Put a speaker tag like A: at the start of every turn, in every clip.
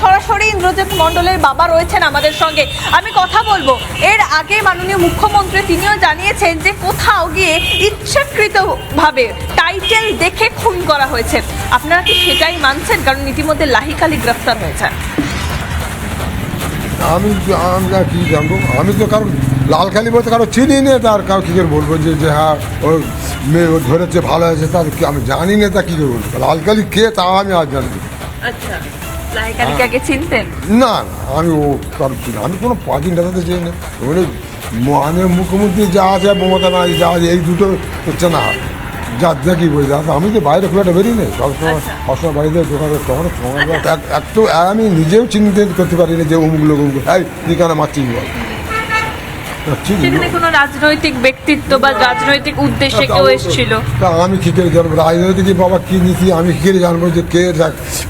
A: সরাসরি ইন্দ্রজিৎ মণ্ডলের বাবা রয়েছেন আমাদের সঙ্গে, আমি কথা বলবো। এর আগে মাননীয় মুখ্যমন্ত্রী তিনিও জানিয়েছেন যে কোথাও গিয়ে ইচ্ছাকৃতভাবে টাইটেল দেখে খুন করা হয়েছে। আপনারা কি সেটাই মানছেন? কারণ ইতিমধ্যে লাহিক আলী গ্রেফতার হয়েছে।
B: আমি কি জানবো? আমি তো কারণ লালখালি বলতে কারো চিনি না, তার কারো কী করে বলবো যে হ্যাঁ ও মেয়ে ও ধরেছে ভালো হয়েছে, তার আমি জানি না তা কী করে বলবো। লালখালি কে তা আমি আজ জানি।
A: আচ্ছা, লাহিক আলীকে আগে চিনতেন?
B: না না, আমি ও কারো চিনি, আমি কোনো পার্টি নেতাতে চাই না। মানে মাননীয় মুখ্যমন্ত্রী যা আছে, মমতা নাই যা আছে, এই দুটো হচ্ছে না যা দেখি বই যা। আমি তো বাইরে খুব একটা বেরিয়ে নেই, সবসময় সবসময় বাড়িতে দোকানে তখন একটু আমি নিজেও চিন্তা করতে পারি না যে অমুক লোক অমুক তুই কেন মারছিস বল।
A: সেখানে কোনো রাজনৈতিক ব্যক্তিত্ব বা রাজনৈতিক উদ্দেশ্যে কেউ এসেছিল?
B: তা আমি কী করে জানবো রাজনৈতিক বাবা কী নীতি? আমি কী করে জানবো যে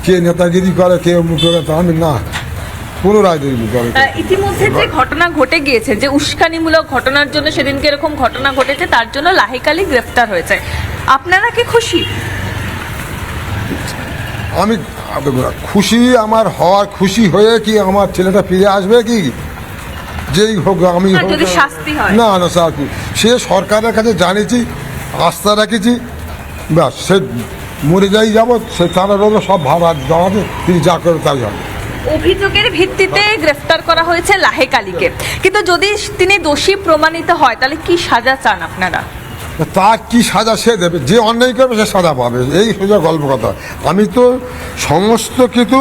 B: কে নেতাগিরি করে, কে অমুক করে? তা আমি না কোনো রাজনৈতিক করে।
A: ইতিমধ্যে যে ঘটনা ঘটে গিয়েছে, যে উস্কানিমূলক ঘটনার জন্য সেদিনকে এরকম ঘটনা ঘটেছে, তার জন্য লাহিক আলী গ্রেফতার হয়েছে, আপনারা কি খুশি?
B: আমি খুশি, আমার হওয়ার খুশি হয়ে কি আমার ছেলেটা ফিরে আসবে কি যেই হোক আমি
A: যদি শাস্তি হয়?
B: না না শাস্তি, সে সরকারের কাছে জানিয়েছি, আস্থা রেখেছি, ব্যাস সে মরে যাই যাবো, সে তারা রোল সব ভাবা জমাবে, তিনি যা করে তাই হবে।
A: অভিযোগের ভিত্তিতে গ্রেফতার করা হয়েছে লাহিক আলীকে, কিন্তু যদি তিনি দোষী প্রমাণিত হয় তাহলে কি সাজা চান আপনারা?
B: তার কি সাজা সে দেবে, যে অন্যায় করবে সে সাজা পাবে, এই সোজা গল্প কথা। আমি তো সমস্ত কিছু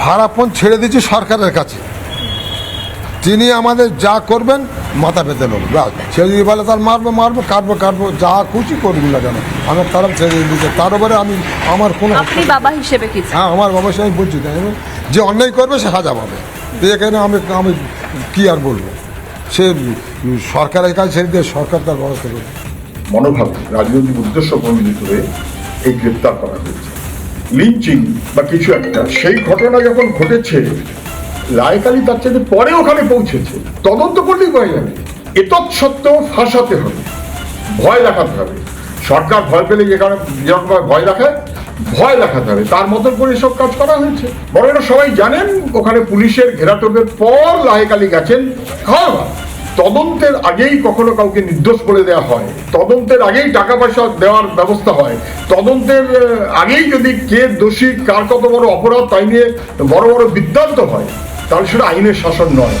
B: ভাড়াপন ছেড়ে দিচ্ছি সরকারের কাছে, তিনি আমাদের যা করবেন মাথা পেতে নেবো, ব্যাস। সে যদি বলে তার মারবো মারবো, কাটবো যা খুশি করবো না কেন, আমার তারা ছেড়ে দিচ্ছে। তার উপরে আমি আমার কোনো
A: আপনি বাবা হিসেবে কি?
B: হ্যাঁ, আমার বাবার সঙ্গে আমি বলছি, তাই যে অন্যায় করবে সে সাজা পাবে। তো এখানে আমি কী আর বলবো, সে সরকারের কাছে ছেড়ে দিয়ে সরকার তার ব্যবস্থা করবে।
C: মনোভাব রাজনৈতিক উদ্দেশ্য প্রণোদিত হয়ে এই গ্রেপ্তার করা হয়েছে, লিঞ্চিং বা কিছু একটা। সেই ঘটনা যখন ঘটেছে, লাহিক আলী তার চেয়ে পরে ওখানে পৌঁছেছে, তদন্ত করলেই হয়ে যাবে। এতৎসত্ত্বেও ফাঁসাতে হবে, ভয় দেখাতে হবে। সরকার ভয় পেলে যেখানে যেরকম ভয় দেখাতে হবে, তার মতন করে এসব কাজ করা হয়েছে। বরং সবাই জানেন ওখানে পুলিশের ঘেরাটোপের পর লাহিক আলী গেছেন খাওয়া। তদন্তের আগেই কখনো কাউকে নির্দোষ বলে দেওয়া হয়, তদন্তের আগেই টাকা পয়সা দেওয়ার ব্যবস্থা হয়, তদন্তের আগেই যদি কে দোষী, কার কত বড় অপরাধ তাই নিয়ে বড় বড় বিদ্যান্ত হয়, তাহলে সেটা আইনের শাসন নয়।